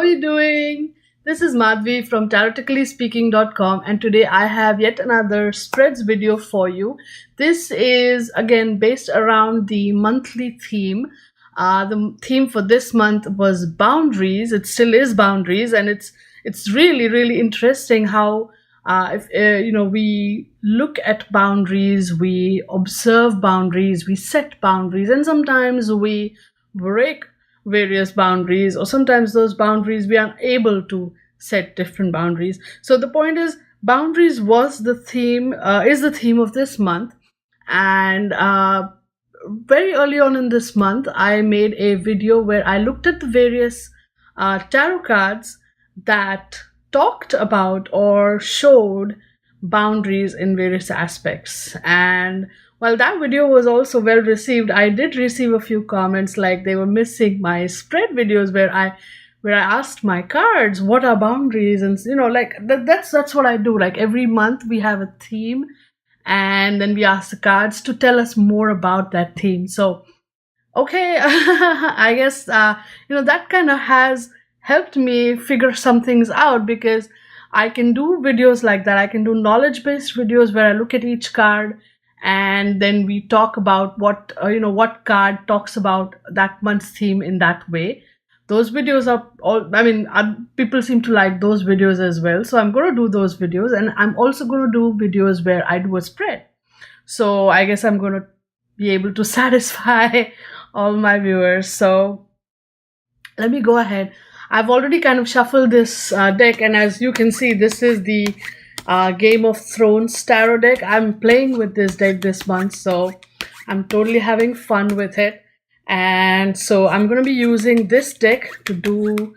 are you doing? This is Madhvi from TaroticallySpeaking.com, and today I have yet another spreads video for you. This is again based around the monthly theme. The theme for this month was boundaries. It still is boundaries, and it's really interesting how if we look at boundaries, we observe boundaries, we set boundaries, and sometimes we break various boundaries, or sometimes those boundaries we are able to set different boundaries. So the point is, boundaries was the theme, is the theme of this month. And very early on in this month, I made a video where I looked at the various tarot cards that talked about or showed boundaries in various aspects. And while that video was also well received, I did receive a few comments like they were missing my spread videos where I asked my cards what are boundaries, and like that's what I do. Like every month we have a theme, and then we ask the cards to tell us more about that theme. So okay, I guess that kind of has helped me figure some things out, because I can do videos like that. I can do knowledge-based videos where I look at each card and then we talk about what card talks about that month's theme in that way. Those videos are people seem to like those videos as well. So I'm going to do those videos, and I'm also going to do videos where I do a spread. So I guess I'm going to be able to satisfy all my viewers. So let me go ahead. I've already kind of shuffled this deck, and as you can see, this is the Game of Thrones tarot deck. I'm playing with this deck this month, so I'm totally having fun with it. And so I'm going to be using this deck to do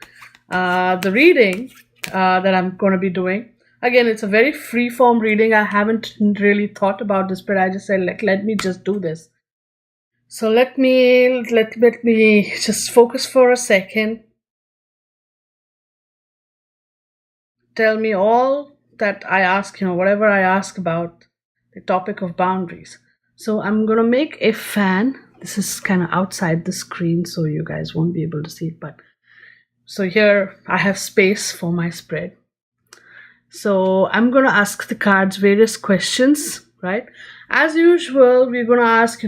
the reading that I'm going to be doing. Again, it's a very free-form reading. I haven't really thought about this, but I just said, like, let me just do this. So let me just focus for a second. Tell me all that I ask, whatever I ask about the topic of boundaries. So I'm going to make a fan. This is kind of outside the screen, so you guys won't be able to see it. But so here I have space for my spread. So I'm going to ask the cards various questions, right? As usual, we're going to ask,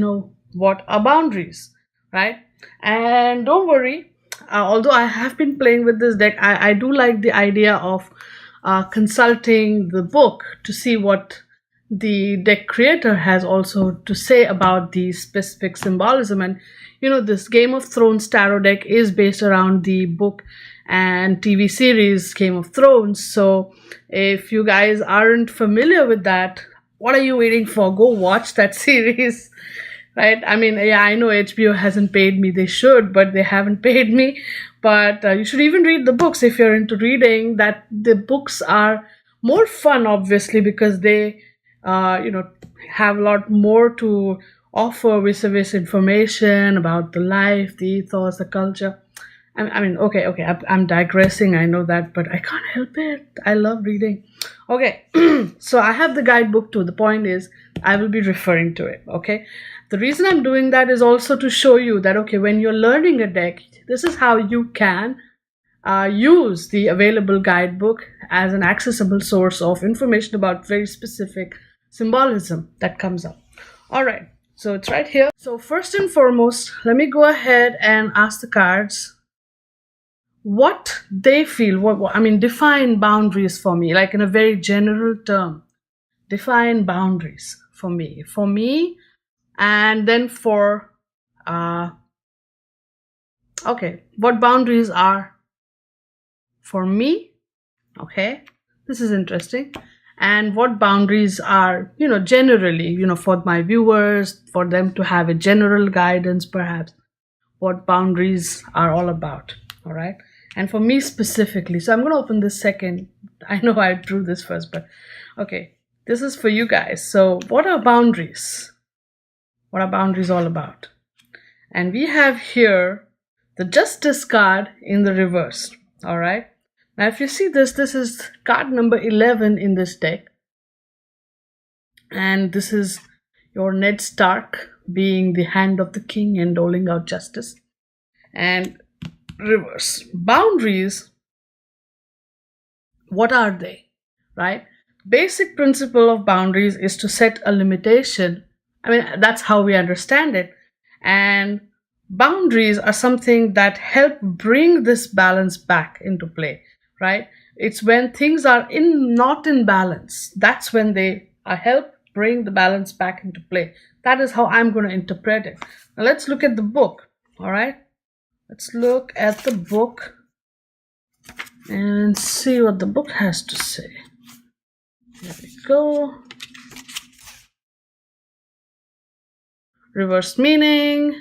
what are boundaries, right? And don't worry, although I have been playing with this deck, I do like the idea of consulting the book to see what the deck creator has also to say about the specific symbolism. And this Game of Thrones tarot deck is based around the book and TV series Game of Thrones. So if you guys aren't familiar with that, what are you waiting for? Go watch that series, right? I mean, yeah, I know HBO hasn't paid me. They should, but they haven't paid me. But you should even read the books if you're into reading. That the books are more fun, obviously, because they have a lot more to offer vis-a-vis information about the life, the ethos, the culture. Okay, I'm digressing, I know that, but I can't help it. I love reading. Okay, so I have the guidebook too. The point is, I will be referring to it, okay? The reason I'm doing that is also to show you that, okay, when you're learning a deck, this is how you can use the available guidebook as an accessible source of information about very specific symbolism that comes up. All right, so it's right here. So first and foremost, let me go ahead and ask the cards what they feel. Define boundaries for me, like in a very general term. Define boundaries for me, and then for what boundaries are for me. Okay, this is interesting. And what boundaries are, generally, for my viewers, for them to have a general guidance, perhaps, what boundaries are all about. All right. And for me specifically, so I'm going to open this second. I know I drew this first, but okay, this is for you guys. So what are boundaries? What are boundaries all about? And we have here the Justice card in the reverse. All right. Now, if you see this is card number 11 in this deck. And this is your Ned Stark being the hand of the king and doling out justice. And reverse. Boundaries What are they? Right? Basic principle of boundaries is to set a limitation. I mean, that's how we understand it. And boundaries are something that help bring this balance back into play, right? It's when things are not in balance. That's when they help bring the balance back into play. That is how I'm going to interpret it. Now let's look at the book. All right. Let's look at the book and see what the book has to say. Here we go. Reverse meaning.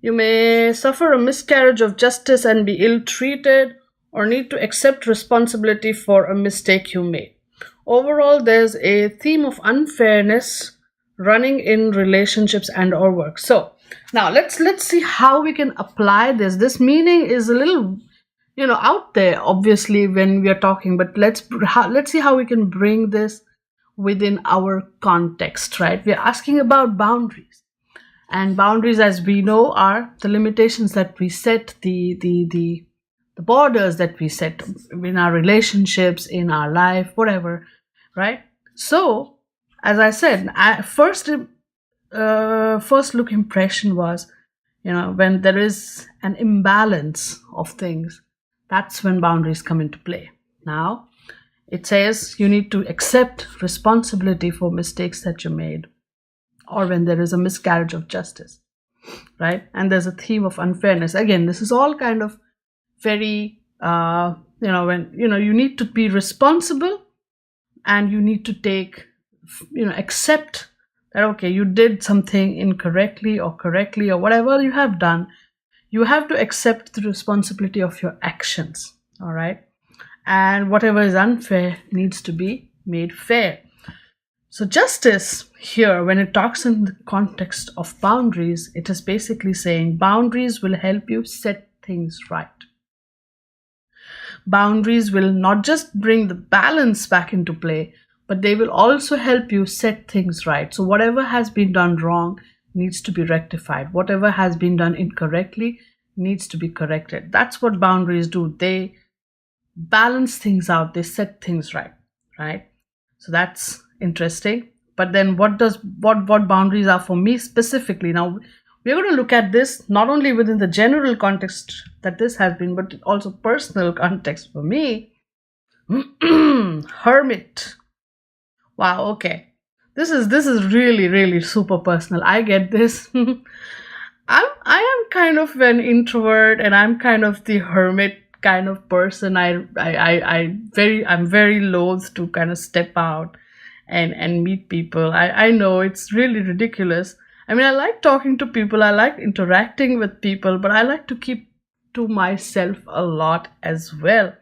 You may suffer a miscarriage of justice and be ill-treated, or need to accept responsibility for a mistake you made. Overall, there's a theme of unfairness running in relationships and or work. So now let's see how we can apply this. This meaning is a little out there, obviously, when we are talking, but let's see how we can bring this within our context, right? We're asking about boundaries, and boundaries, as we know, are the limitations that we set, the borders that we set in our relationships, in our life, whatever, right? So as I said, first look impression was, when there is an imbalance of things, that's when boundaries come into play. Now, it says you need to accept responsibility for mistakes that you made, or when there is a miscarriage of justice, right? And there's a theme of unfairness. Again, this is all kind of very, when, you need to be responsible, and you need to take, accept that, okay, you did something incorrectly or correctly or whatever you have done. You have to accept the responsibility of your actions, all right? And whatever is unfair needs to be made fair. So justice here, when it talks in the context of boundaries, it is basically saying boundaries will help you set things right. Boundaries will not just bring the balance back into play, but they will also help you set things right. So whatever has been done wrong needs to be rectified. Whatever has been done incorrectly needs to be corrected. That's what boundaries do. They balance things out. They set things right, right? So that's interesting. But then what boundaries are for me specifically? Now, we're going to look at this not only within the general context that this has been, but also personal context for me. Hermit. Wow, okay. This is really, really super personal. I get this. I am kind of an introvert, and I'm kind of the hermit kind of person. I'm very loath to kind of step out and meet people. I know it's really ridiculous. I mean, I like talking to people, I like interacting with people, but I like to keep to myself a lot as well.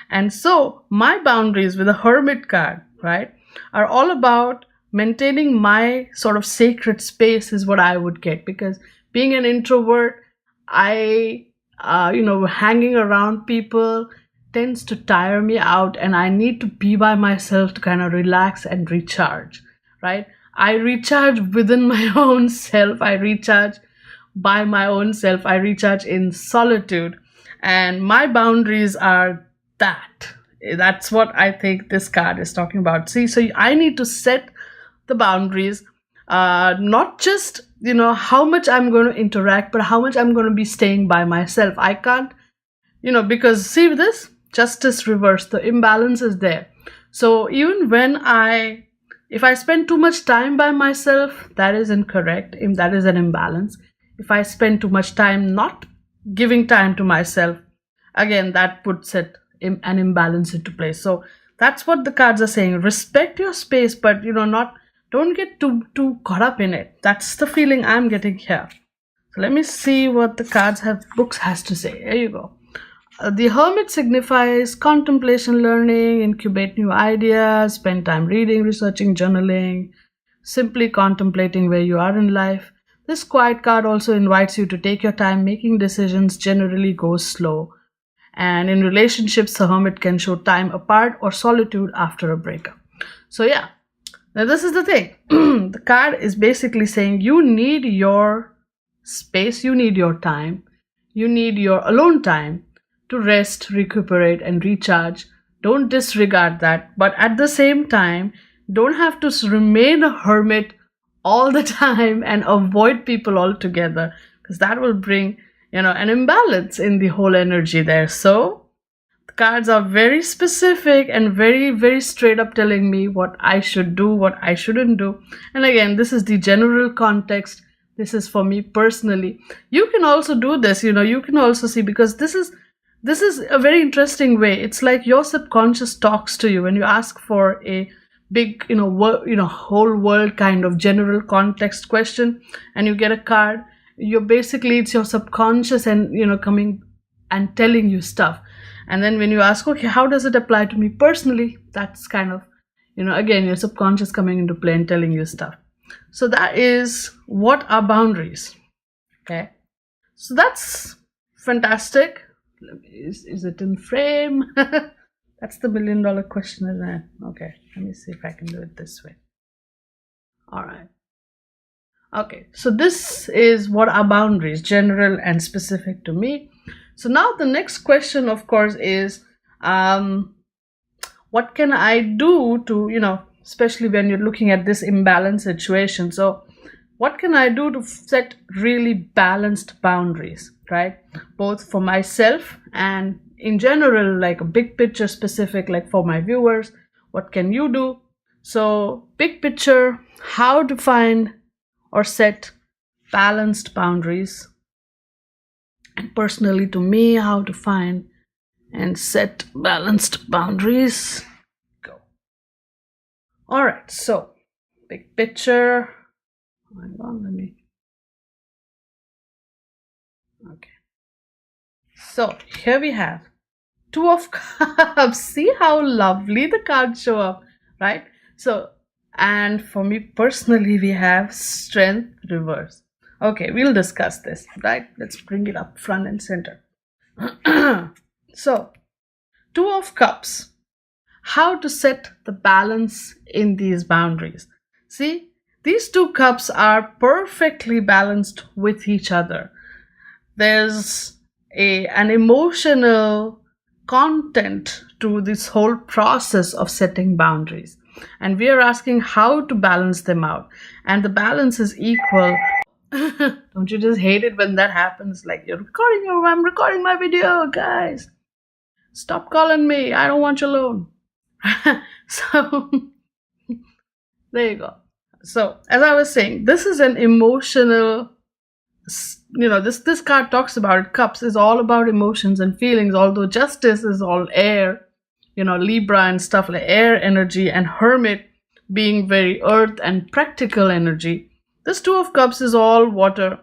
And so my boundaries with the hermit card, right, are all about maintaining my sort of sacred space is what I would get. Because being an introvert, hanging around people tends to tire me out, and I need to be by myself to kind of relax and recharge, right? I recharge within my own self. I recharge by my own self. I recharge in solitude. And my boundaries are that. That's what I think this card is talking about. See, so I need to set the boundaries, not just, how much I'm going to interact, but how much I'm going to be staying by myself. I can't, because see this, justice reversed, the imbalance is there. So even if I spend too much time by myself, that is incorrect. That is an imbalance. If I spend too much time not giving time to myself, again, that puts an imbalance into place. So that's what the cards are saying. Respect your space, but don't get too caught up in it. That's the feeling I'm getting here. So let me see what the books has to say. There you go. The hermit signifies contemplation, learning, incubate new ideas, spend time reading, researching, journaling, simply contemplating where you are in life. This quiet card also invites you to take your time. Making decisions generally goes slow. And in relationships, the hermit can show time apart or solitude after a breakup. So yeah, now this is the thing. The card is basically saying you need your space, you need your time, you need your alone time to rest, recuperate, and recharge, Don't disregard that. But at the same time, don't have to remain a hermit all the time and avoid people altogether, because that will bring, an imbalance in the whole energy there. So the cards are very specific and very, very straight up telling me what I should do, what I shouldn't do. And again, this is the general context. This is for me personally. You can also do this, you can also see, because this is a very interesting way. It's like your subconscious talks to you when you ask for a big, whole world kind of general context question, and you get a card. It's your subconscious and, coming and telling you stuff. And then when you ask, okay, how does it apply to me personally? That's kind of, again, your subconscious coming into play and telling you stuff. So that is, what are boundaries? Okay. So that's fantastic. Is it in frame? That's the $1 million question, isn't it? Okay, let me see if I can do it this way. All right. Okay, so this is what are boundaries, general and specific to me. So now the next question, of course, is what can I do to, especially when you're looking at this imbalance situation. So what can I do to set really balanced boundaries, right? Both for myself and in general, like a big picture specific, like for my viewers, what can you do? So big picture, how to find or set balanced boundaries. And personally to me, how to find and set balanced boundaries. Go. All right, so big picture. Hang on, let me. Okay. So here we have Two of Cups. See how lovely the cards show up, right? So, and for me personally, we have Strength reverse. Okay, we'll discuss this, right? Let's bring it up front and center. So, Two of Cups. How to set the balance in these boundaries. See, these two cups are perfectly balanced with each other. There's an emotional content to this whole process of setting boundaries. And we are asking how to balance them out. And the balance is equal. Don't you just hate it when that happens? Like, I'm recording my video, guys. Stop calling me. I don't want your loan. So, there you go. So, as I was saying, this is an emotional, this card talks about it. Cups is all about emotions and feelings, although Justice is all air, Libra and stuff like air energy, and Hermit being very earth and practical energy. This Two of Cups is all water,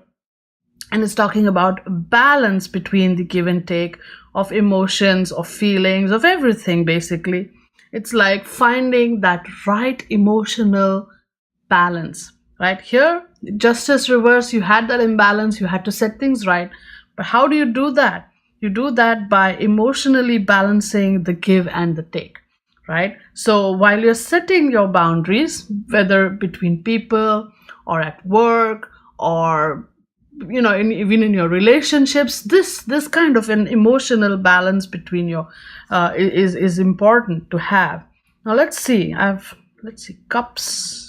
and it's talking about balance between the give and take of emotions, of feelings, of everything, basically. It's like finding that right emotional balance. Right here, Justice reverse, you had that imbalance, you had to set things right. But how do you do that? You do that by emotionally balancing the give and the take, right? So while you're setting your boundaries, whether between people or at work or even in your relationships, this kind of an emotional balance between your is important to have. Now let's see. Let's see, cups.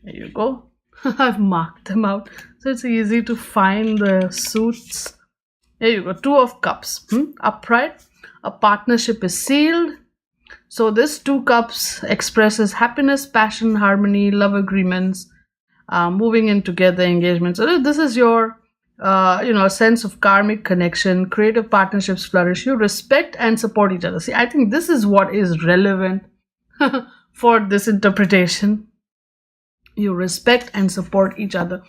There you go. I've marked them out, so it's easy to find the suits. There you go. Two of Cups. Upright. A partnership is sealed. So this Two Cups expresses happiness, passion, harmony, love agreements, moving in together, engagement. So this is your, a sense of karmic connection. Creative partnerships flourish. You respect and support each other. See, I think this is what is relevant for this interpretation. You respect and support each other,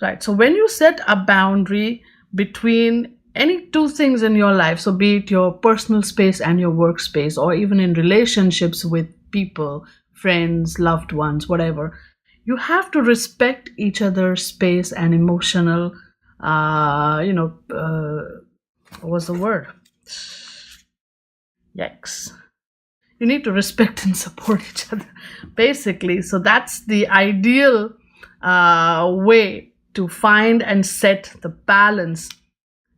right? So when you set a boundary between any two things in your life, so be it your personal space and your workspace, or even in relationships with people, friends, loved ones, whatever, you have to respect each other's space and emotional, what was the word? Yikes. You need to respect and support each other, basically. So that's the ideal way to find and set the balance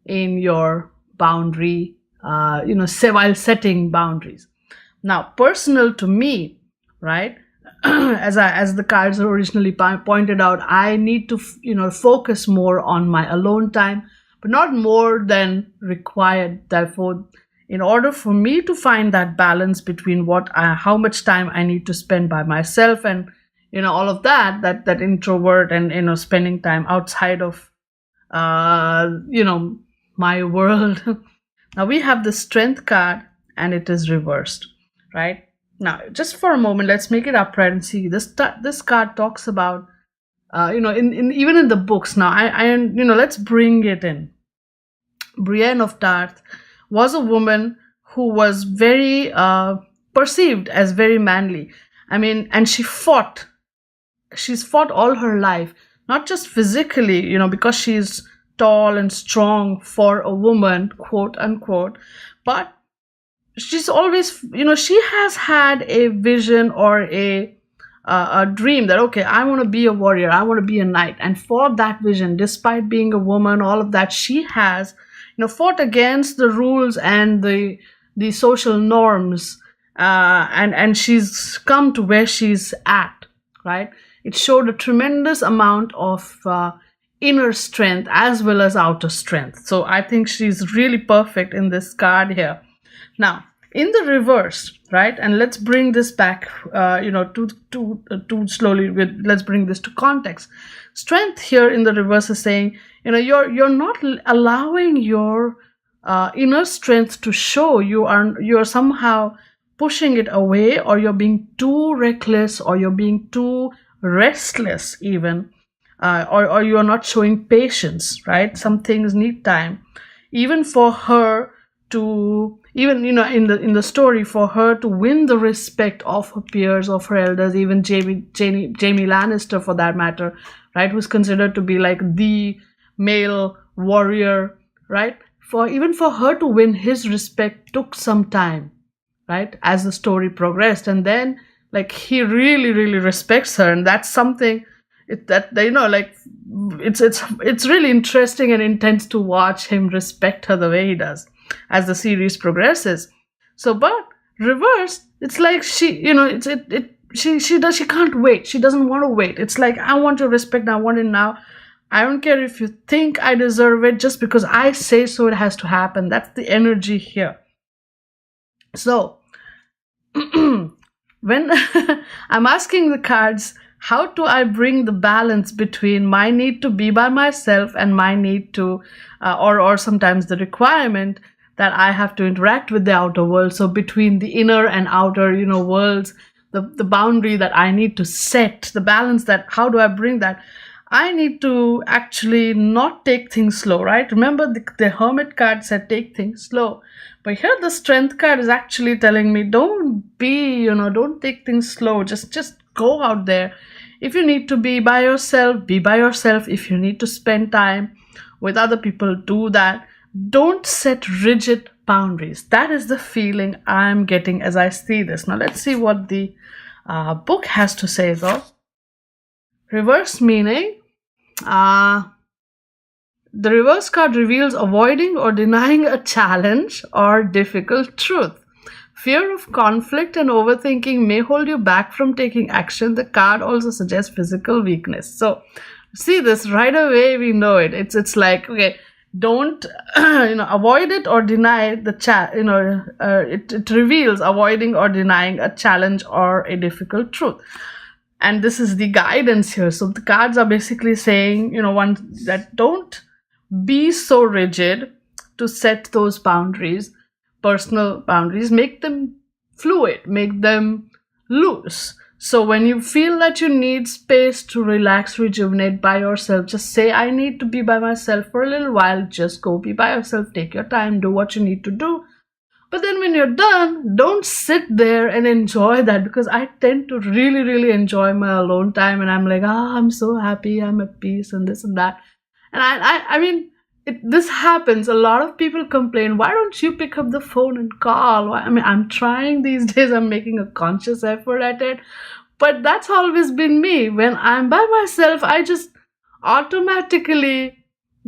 in your boundary while setting boundaries. Now, personal to me, right? As the cards originally pointed out, I need to focus more on my alone time, but not more than required. Therefore, in order for me to find that balance between how much time I need to spend by myself, and all of that introvert, and spending time outside of uh, you know my world. Now we have the strength card, and it is reversed, right? Now, just for a moment, let's make it upright and see this card talks about in even in the books. Now let's bring it in. Brienne of Tarth was a woman who was very perceived as very manly. I mean, and she's fought all her life, not just physically, because she's tall and strong for a woman, quote unquote, but she's always, she has had a vision or a dream that, okay, I want to be a warrior, I want to be a knight. And for that vision, despite being a woman, all of that, she has, fought against the rules and the social norms, and she's come to where she's at, right? It showed a tremendous amount of inner strength as well as outer strength. So I think she's really perfect in this card here. Now, in the reverse, right, and let's bring this back, too slowly. Let's bring this to context. Strength here in the reverse is saying, you're not allowing your inner strength to show. You're somehow pushing it away, or you're being too reckless, or you're being too restless even, or you're not showing patience, right? Some things need time, even for her to, even in the story, for her to win the respect of her peers, of her elders, even Jamie Lannister for that matter, right, who's considered to be like the male warrior, right? For her to win his respect took some time, right, as the story progressed. And then, like, he really respects her, and that's something it's really interesting and intense to watch him respect her the way he does as the series progresses. So, but reverse, it's like she can't wait. She doesn't want to wait. It's like, I want your respect, I want it now. I don't care if you think I deserve it, just because I say so, it has to happen. That's the energy here. So when I'm asking the cards, how do I bring the balance between my need to be by myself and my need to, or sometimes the requirement that I have to interact with the outer world? So between the inner and outer, worlds, the boundary that I need to set, the balance, that how do I bring that? I need to actually not take things slow, right? Remember, the Hermit card said take things slow. But here the Strength card is actually telling me, don't take things slow. Just go out there. If you need to be by yourself, be by yourself. If you need to spend time with other people, do that. Don't set rigid boundaries. That is the feeling I'm getting as I see this. Now let's see what the book has to say though. Reverse meaning, the reverse card reveals avoiding or denying a challenge or difficult truth. Fear of conflict and overthinking may hold you back from taking action. The card also suggests physical weakness. So see this right away, we know it. It's like, okay, don't avoid it or deny the it reveals avoiding or denying a challenge or a difficult truth. And this is the guidance here. So the cards are basically saying, that don't be so rigid to set those boundaries, personal boundaries. Make them fluid, make them loose. So when you feel that you need space to relax, rejuvenate by yourself, just say, I need to be by myself for a little while. Just go be by yourself, take your time, do what you need to do. But then when you're done, don't sit there and enjoy that, because I tend to really enjoy my alone time, and I'm like, I'm so happy, I'm at peace, and this and that. And I mean, this happens. A lot of people complain, why don't you pick up the phone and call? I mean, I'm trying these days, I'm making a conscious effort at it. But that's always been me. When I'm by myself, I just automatically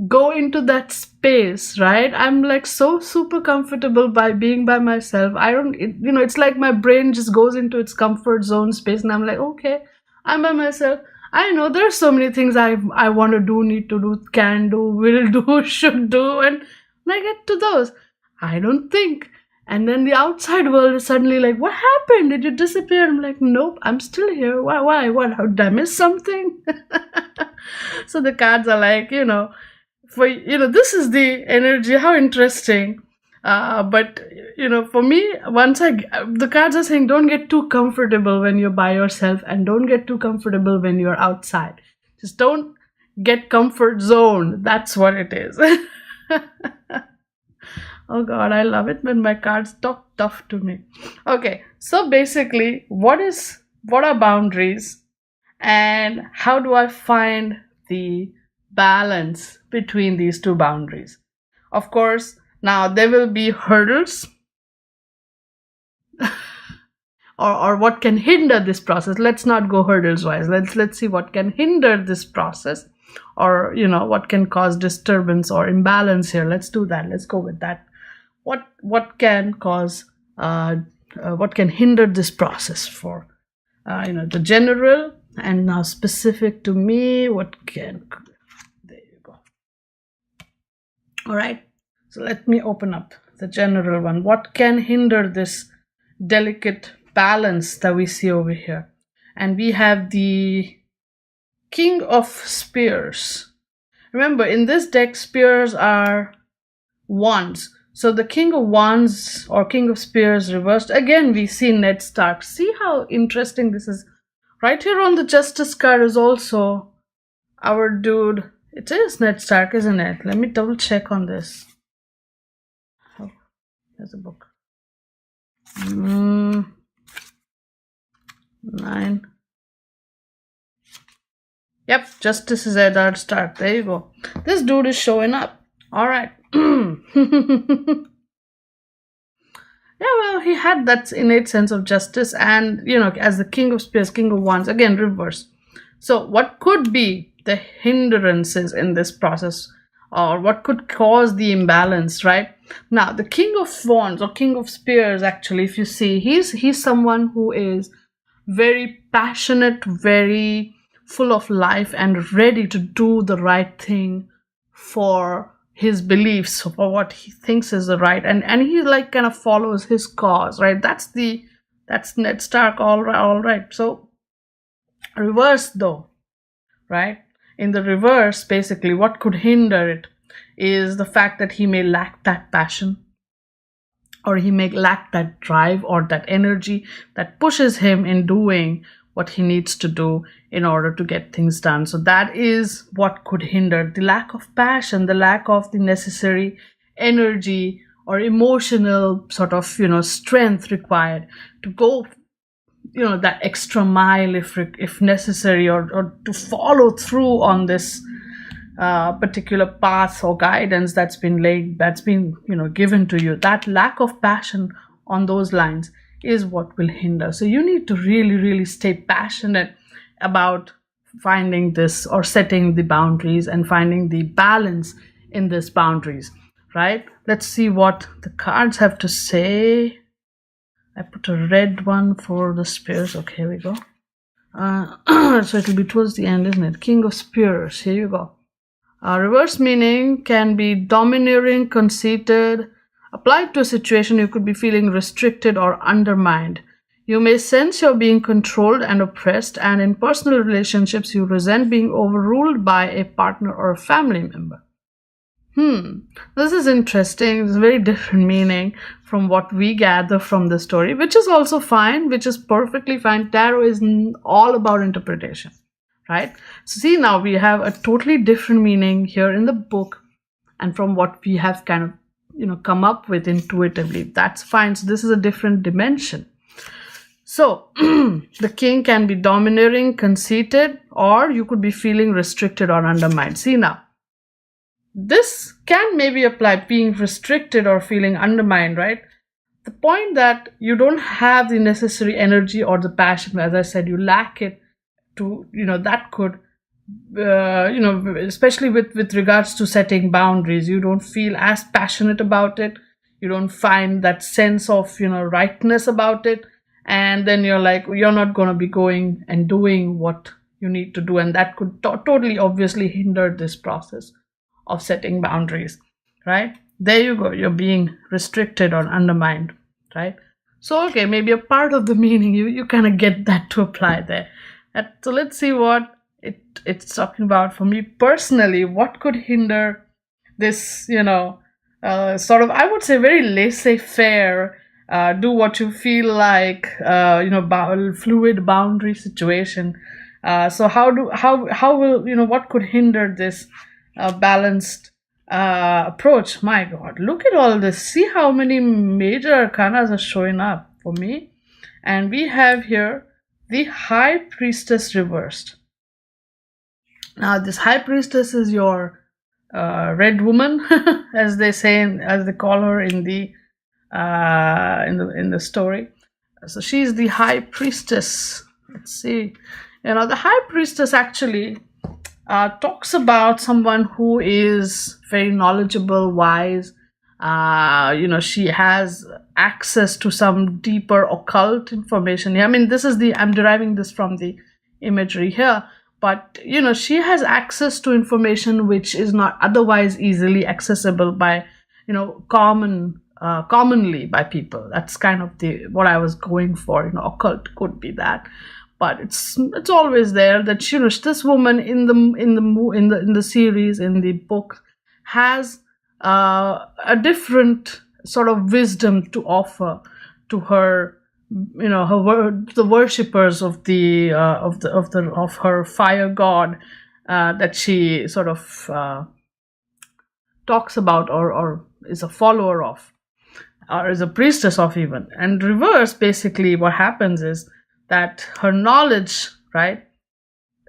go into that space, right? I'm like so super comfortable by being by myself. I don't, it's like my brain just goes into its comfort zone space, and I'm like, okay, I'm by myself. I know there's so many things I want to do, need to do, can do, will do, should do, and when I get to those, I don't think. And then the outside world is suddenly like, what happened? Did you disappear? I'm like, nope, I'm still here. Why? What? How, did I miss something? So the cards are like, for this is the energy. How interesting. But for me, the cards are saying, don't get too comfortable when you're by yourself, and don't get too comfortable when you're outside. Just don't get comfort zone. That's what it is. Oh God, I love it when my cards talk tough to me. Okay, so basically, what are boundaries, and how do I find the balance between these two boundaries? Of course, now there will be hurdles, or what can hinder this process. Let's not go hurdles wise. Let's see what can hinder this process, or what can cause disturbance or imbalance here. Let's do that. Let's go with that. What can cause what can hinder this process for the general, and now specific to me, there you go. All right, so let me open up the general one. What can hinder this delicate balance that we see over here? And we have the King of Spears. Remember, in this deck, spears are wands. So the King of Wands or King of Spears reversed. Again, we see Ned Stark. See how interesting this is. Right here on the Justice card is also our dude. It is Ned Stark, isn't it? Let me double check on this. Oh, there's a book. 9. Yep, Justice is Eddard Stark. There you go. This dude is showing up. All right. Yeah, well, he had that innate sense of justice, and as the King of Spears, King of Wands, again reverse. So what could be the hindrances in this process, or what could cause the imbalance? Right now, the King of Wands or King of Spears, actually, if you see, he's someone who is very passionate, very full of life, and ready to do the right thing for his beliefs, for what he thinks is the right, and he like kind of follows his cause, right? That's Ned Stark. All right. So reverse though, right? In the reverse, basically what could hinder it is the fact that he may lack that passion, or he may lack that drive or that energy that pushes him in doing what he needs to do in order to get things done. So that is what could hinder: the lack of passion, the lack of the necessary energy or emotional sort of strength required to go that extra mile if necessary, or to follow through on this particular path or guidance that's been given to you. That lack of passion on those lines is what will hinder. So you need to really, really stay passionate about finding this, or setting the boundaries and finding the balance in these boundaries, right? Let's see what the cards have to say. I put a red one for the spears. Okay, here we go. So it'll be towards the end, isn't it? King of Spears. Here you go. Reverse meaning can be domineering, conceited. Applied to a situation, you could be feeling restricted or undermined. You may sense you're being controlled and oppressed, and in personal relationships, you resent being overruled by a partner or a family member. This is interesting. It's a very different meaning from what we gather from the story, which is also fine, which is perfectly fine. Tarot is all about interpretation, right? So see, now we have a totally different meaning here in the book, and from what we have kind of come up with intuitively. That's fine. So this is a different dimension. So the king can be domineering, conceited, or you could be feeling restricted or undermined. See now, this can maybe apply being restricted or feeling undermined, right? The point that you don't have the necessary energy or the passion, as I said, you lack it to, that could especially with regards to setting boundaries, you don't feel as passionate about it. You don't find that sense of, rightness about it. And then you're like, you're not going to be going and doing what you need to do. And that could totally obviously hinder this process of setting boundaries, right? There you go. You're being restricted or undermined, right? So, okay, maybe a part of the meaning, you kind of get that to apply there. So let's see what it's talking about for me personally. What could hinder this, sort of, I would say, very laissez-faire, do what you feel like, fluid boundary situation. So how will, what could hinder this balanced approach? My God, look at all this. See how many major arcanas are showing up for me. And we have here the High Priestess reversed. Now, this High Priestess is your red woman, as they say, as they call her in the story. So she's the High Priestess. Let's see. The High Priestess actually talks about someone who is very knowledgeable, wise. She has access to some deeper occult information. I mean, I'm deriving this from the imagery here. But, she has access to information which is not otherwise easily accessible by, commonly by people. That's kind of what I was going for. Occult could be that, but it's always there that, this woman in the series, in the book, has a different sort of wisdom to offer to her, the worshippers of her fire god, that she sort of talks about, or is a follower of, or is a priestess of even. And reverse, basically what happens is that her knowledge, right,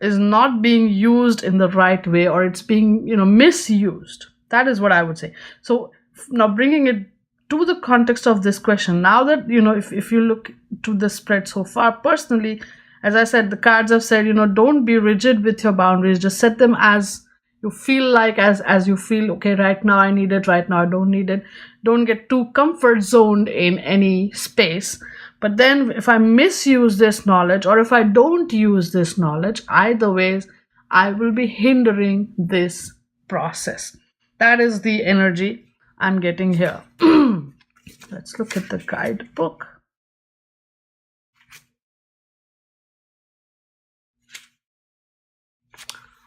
is not being used in the right way, or it's being, misused. That is what I would say. So now bringing it to the context of this question, now that, if you look to the spread so far, personally, as I said, the cards have said, don't be rigid with your boundaries. Just set them as you feel like, as you feel, okay, right now I need it, right now I don't need it. Don't get too comfort zoned in any space. But then if I misuse this knowledge, or if I don't use this knowledge, either ways, I will be hindering this process. That is the energy I'm getting here. Let's look at the guidebook.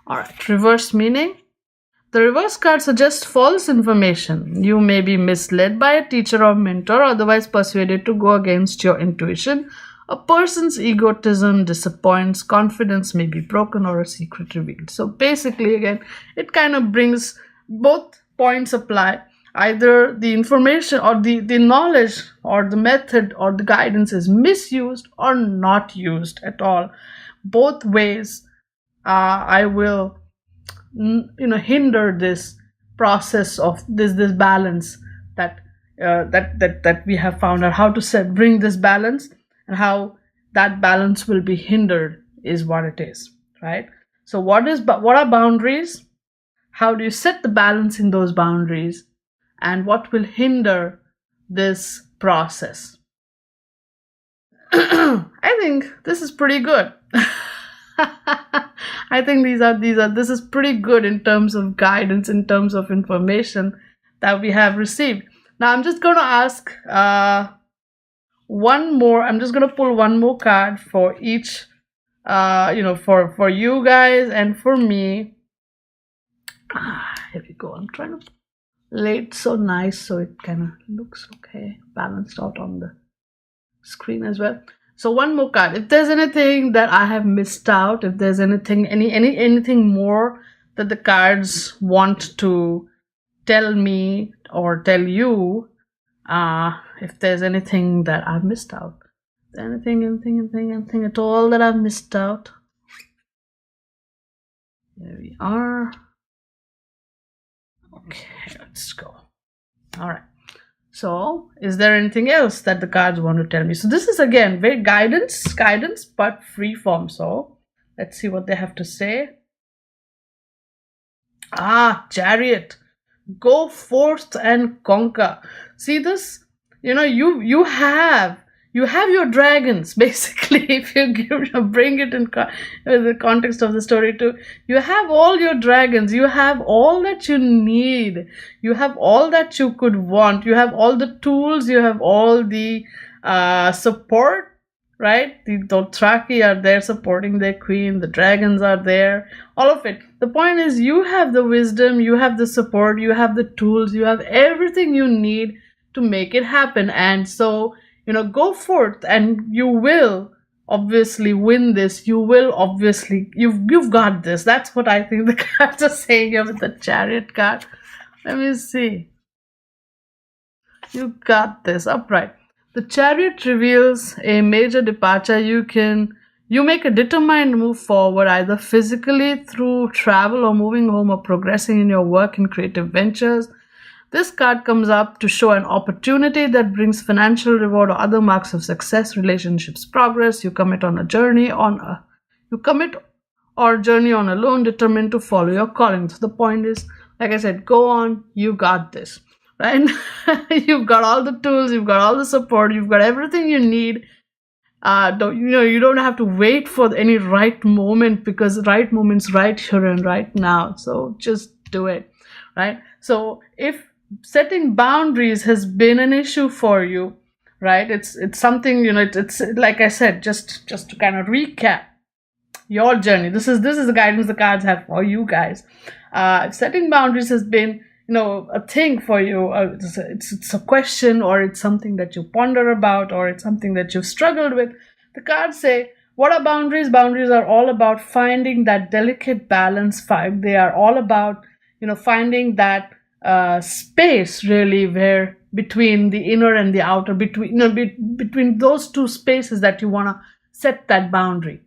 All right, reverse meaning. The reverse card suggests false information. You may be misled by a teacher or mentor, otherwise persuaded to go against your intuition. A person's egotism disappoints, confidence may be broken, or a secret revealed. So basically, again, it kind of brings both points apply. Either the information or the knowledge or the method or the guidance is misused or not used at all. Both ways, I will, hinder this process of this balance that we have found out. How to bring this balance, and how that balance will be hindered is what it is, right? So what are boundaries? How do you set the balance in those boundaries? And what will hinder this process? I think this is pretty good. I think this is pretty good in terms of guidance, in terms of information that we have received. Now I'm just going to ask one more. I'm just going to pull one more card for each, for you guys and for me. Here we go. I'm trying to lay it so nice so it kind of looks okay, balanced out on the screen as well. So one more card. If there's anything that I have missed out, if there's anything more that the cards want to tell me or tell you, if there's anything that I've missed out, anything at all that I've missed out. There we are. Okay, let's go. All right. So, is there anything else that the cards want to tell me? So this is again very guidance, but free form. So let's see what they have to say. Ah, Chariot. Go forth and conquer. See this? You have your dragons basically. If bring it in the context of the story too, you have all your dragons. You have all that you need. You have all that you could want. You have all the tools. You have all the support, right? The Dothraki are there supporting their queen. The dragons are there. All of it. The point is, you have the wisdom, you have the support, you have the tools, you have everything you need to make it happen. And so, go forth, and you will obviously win this. You will obviously, you've got this. That's what I think the cards are saying here with the Chariot card. Let me see. You got this. Upright. The Chariot reveals a major departure. You make a determined move forward, either physically through travel or moving home or progressing in your work and creative ventures. This card comes up to show an opportunity that brings financial reward or other marks of success, relationships progress. You commit or journey on alone, determined to follow your calling. So the point is, like I said, go on, you got this, right? You've got all the tools, you've got all the support, you've got everything you need. You don't have to wait for any right moment, because the right moment's right here and right now. So just do it, right? So if setting boundaries has been an issue for you, right? It's something, it's like I said, just to kind of recap your journey. This is the guidance the cards have for you guys. Setting boundaries has been, a thing for you. It's a question, or it's something that you ponder about, or it's something that you've struggled with. The cards say, what are boundaries? Boundaries are all about finding that delicate balance. They are all about, finding that space, really, where between the inner and the outer, between those two spaces that you want to set that boundary.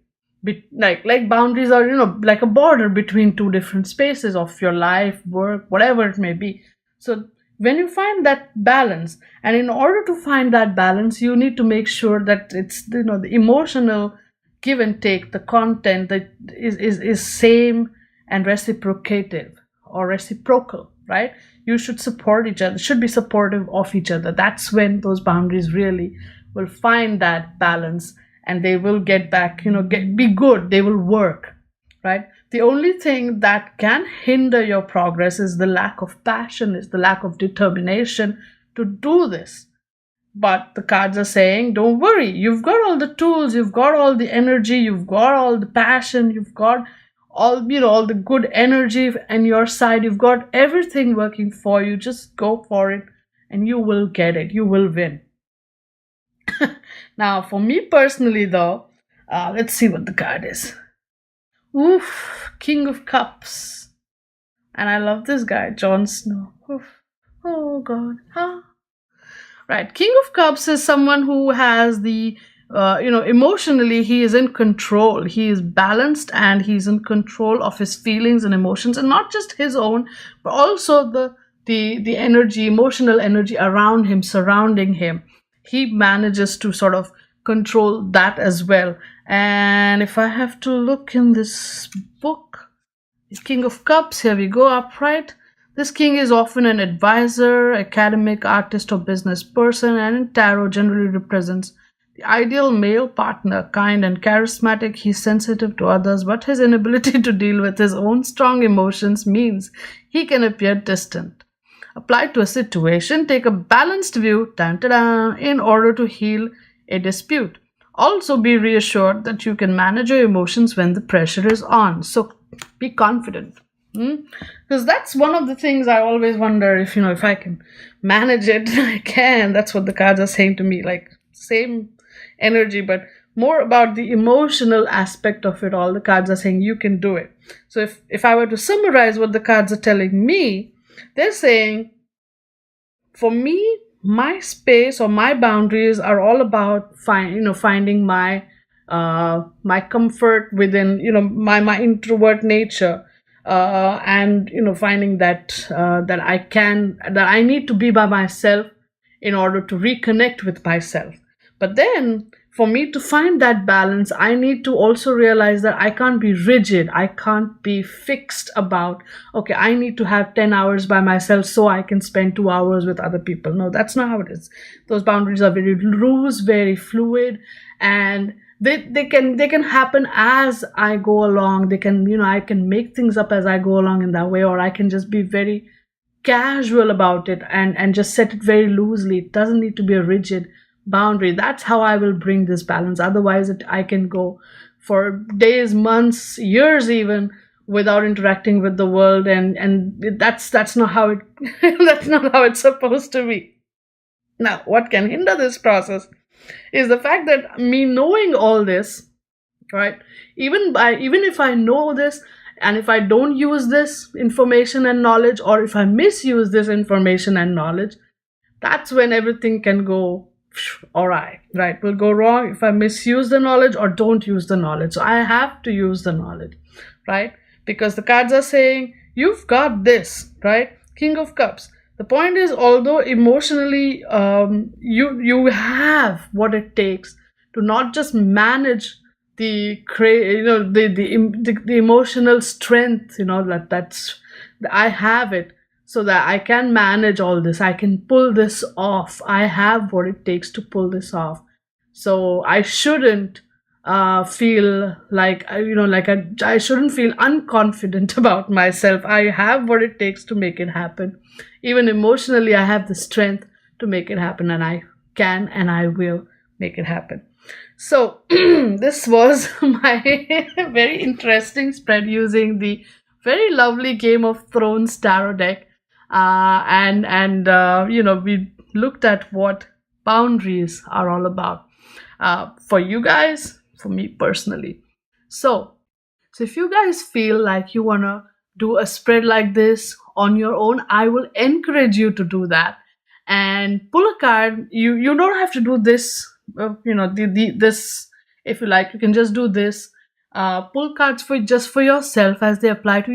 Like boundaries are, like a border between two different spaces of your life, work, whatever it may be. So when you find that balance, and in order to find that balance, you need to make sure that it's, the emotional give and take, the content that is same and reciprocative or reciprocal, right? You should support each other, should be supportive of each other. That's when those boundaries really will find that balance, and they will get back, be good, they will work, right? The only thing that can hinder your progress is the lack of passion, is the lack of determination to do this. But the cards are saying, don't worry, you've got all the tools, you've got all the energy, you've got all the passion, you've got all the good energy on your side, you've got everything working for you. Just go for it, and you will get it, you will win. Now, for me personally, though, let's see what the card is. Oof, King of Cups. And I love this guy, Jon Snow. Oof. Oh, God. Huh? Right. King of Cups is someone who has the, emotionally, he is in control. He is balanced, and he's in control of his feelings and emotions, and not just his own, but also the energy, emotional energy around him, surrounding him. He manages to sort of control that as well. And if I have to look in this book, King of Cups, here we go, upright. This king is often an advisor, academic, artist, or business person, and in tarot generally represents the ideal male partner, kind and charismatic. He's sensitive to others, but his inability to deal with his own strong emotions means he can appear distant. Applied to a situation, take a balanced view, in order to heal a dispute. Also, be reassured that you can manage your emotions when the pressure is on. So, be confident. Because that's one of the things I always wonder, if I can manage it. I can. That's what the cards are saying to me. Like, same energy, but more about the emotional aspect of it all. The cards are saying you can do it. So, if I were to summarize what the cards are telling me, they're saying, for me, my space or my boundaries are all about finding my comfort within my introvert nature, and finding that I need to be by myself in order to reconnect with myself. But then, for me to find that balance, I need to also realize that I can't be rigid. I can't be fixed about, okay, I need to have 10 hours by myself so I can spend 2 hours with other people. No, that's not how it is. Those boundaries are very loose, very fluid, and they can happen as I go along. They can, I can make things up as I go along in that way, or I can just be very casual about it and just set it very loosely. It doesn't need to be a rigid boundary. That's how I will bring this balance. Otherwise, I can go for days, months, years even without interacting with the world, and that's not how it that's not how it's supposed to be. Now, what can hinder this process is the fact that me knowing all this, right? Even if I know this, and if I don't use this information and knowledge, or if I misuse this information and knowledge, that's when everything can go awry, right? Will go wrong if I misuse the knowledge or don't use the knowledge. So I have to use the knowledge, right? Because the cards are saying, you've got this, right? King of Cups. The point is, although emotionally you have what it takes to not just manage the emotional strength, that's I have it, so that I can manage all this. I can pull this off. I have what it takes to pull this off. So I shouldn't feel like I shouldn't feel unconfident about myself. I have what it takes to make it happen. Even emotionally, I have the strength to make it happen, and I can and I will make it happen. So this was my very interesting spread using the very lovely Game of Thrones tarot deck, and we looked at what boundaries are all about, for you guys, for me personally. So if you guys feel like you wanna do a spread like this on your own, I will encourage you to do that and pull a card. You don't have to do this. This, if you like, you can just do this. Pull cards for yourself as they apply to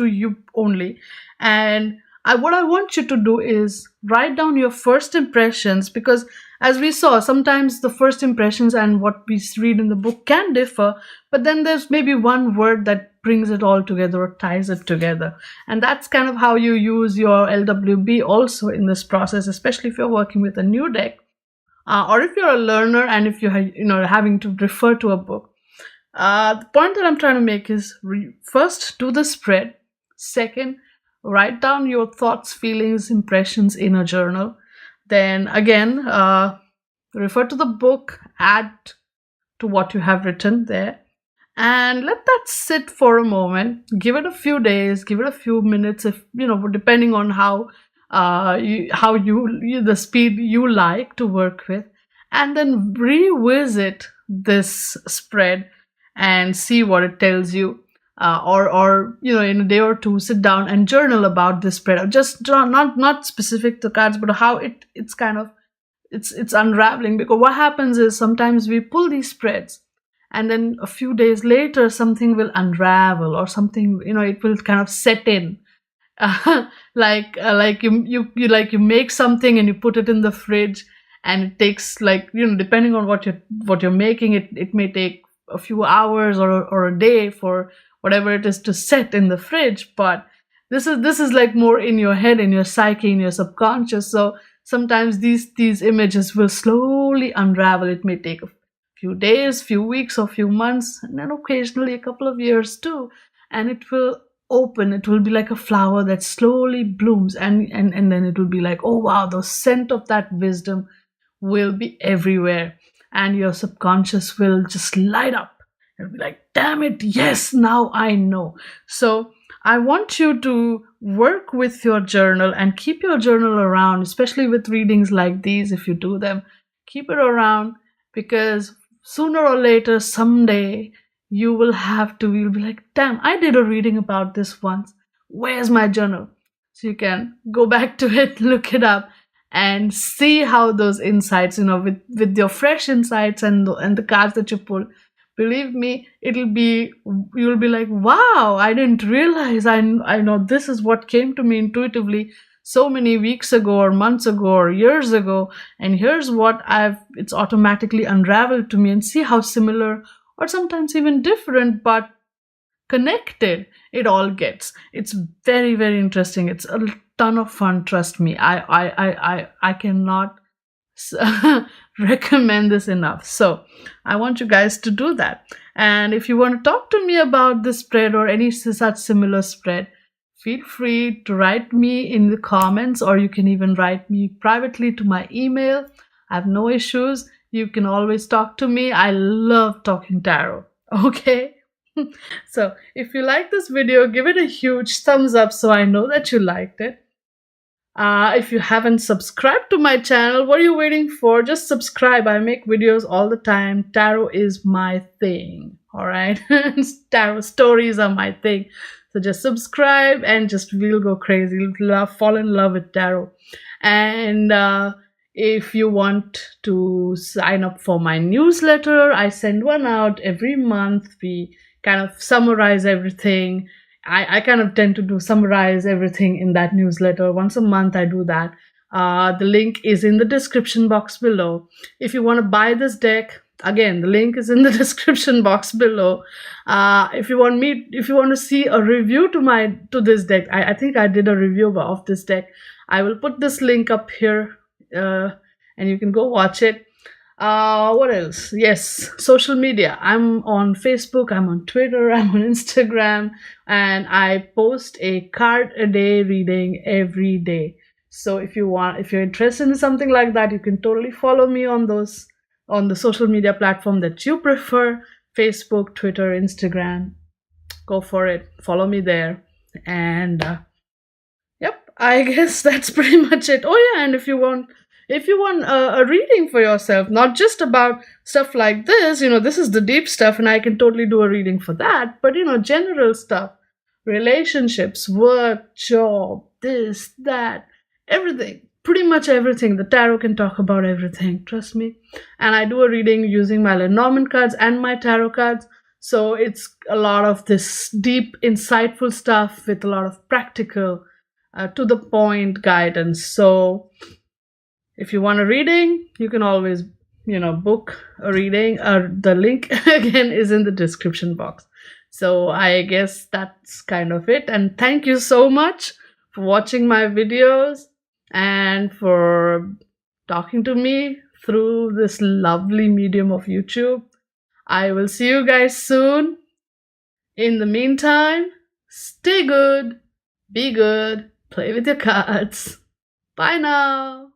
you only. And what I want you to do is write down your first impressions, because as we saw, sometimes the first impressions and what we read in the book can differ, but then there's maybe one word that brings it all together or ties it together. And that's kind of how you use your LWB also in this process, especially if you're working with a new deck, or if you're a learner and if you're having to refer to a book. The point that I'm trying to make is, first, do the spread. Second, write down your thoughts, feelings, impressions in a journal. Then again, refer to the book, add to what you have written there, and let that sit for a moment. Give it a few days, give it a few minutes, if depending on how the speed you like to work with, and then revisit this spread and see what it tells you. Or in a day or two, sit down and journal about this spread. Just not specific to cards, but how it's kind of it's unraveling. Because what happens is, sometimes we pull these spreads, and then a few days later something will unravel, or something, it will kind of set in. Like you make something and you put it in the fridge, and it takes, depending on what you're making, it may take a few hours or a day for whatever it is to set in the fridge. But this is like more in your head, in your psyche, in your subconscious. So sometimes these images will slowly unravel. It may take a few days, few weeks, or few months, and then occasionally a couple of years too, and it will open. It will be like a flower that slowly blooms, and then it will be like, oh wow, the scent of that wisdom will be everywhere, and your subconscious will just light up. It'll be like, damn it, yes, now I know. So I want you to work with your journal and keep your journal around, especially with readings like these. If you do them, keep it around, because sooner or later, someday, you'll be like, damn, I did a reading about this once. Where's my journal? So you can go back to it, look it up, and see how those insights, with your fresh insights and the cards that you pull, believe me, you'll be like, wow, I didn't realize, I know this is what came to me intuitively. so many weeks ago or months ago or years ago, and here's what it's automatically unraveled to me, and see how similar or sometimes even different but connected it all gets. It's very, very interesting. It's a ton of fun, trust me. I cannot recommend this enough. So I want you guys to do that. And if you want to talk to me about this spread or any such similar spread, feel free to write me in the comments, or you can even write me privately to my email. I have no issues. You can always talk to me. I love talking tarot. Okay. So if you like this video, give it a huge thumbs up so I know that you liked it. If you haven't subscribed to my channel, what are you waiting for? Just subscribe. I make videos all the time. Tarot is my thing. All right. Tarot stories are my thing. So just subscribe and just we'll go crazy. Fall in love with tarot. And if you want to sign up for my newsletter, I send one out every month. We kind of summarize everything. I kind of tend to summarize everything in that newsletter. Once a month I do that. The link is in the description box below. If you want to buy this deck, again, the link is in the description box below. If you want to see a review to this deck, I think I did a review of this deck. I will put this link up here, and you can go watch it. What else? Yes, social media. I'm on Facebook, I'm on Twitter, I'm on Instagram, and I post a card a day reading every day. So if you're interested in something like that, you can totally follow me on the social media platform that you prefer. Facebook, Twitter, Instagram. Go for it. Follow me there. And yep, I guess that's pretty much it. Oh yeah, and if you want a reading for yourself, not just about stuff like this, this is the deep stuff and I can totally do a reading for that, but general stuff, relationships, work, job, this, that, everything, pretty much everything. The tarot can talk about everything, trust me. And I do a reading using my Lenormand cards and my tarot cards. So it's a lot of this deep, insightful stuff with a lot of practical, to the point guidance. So if you want a reading, you can always, book a reading. The link again is in the description box. So I guess that's kind of it. And thank you so much for watching my videos and for talking to me through this lovely medium of YouTube. I will see you guys soon. In the meantime, stay good, be good, play with your cards. Bye now.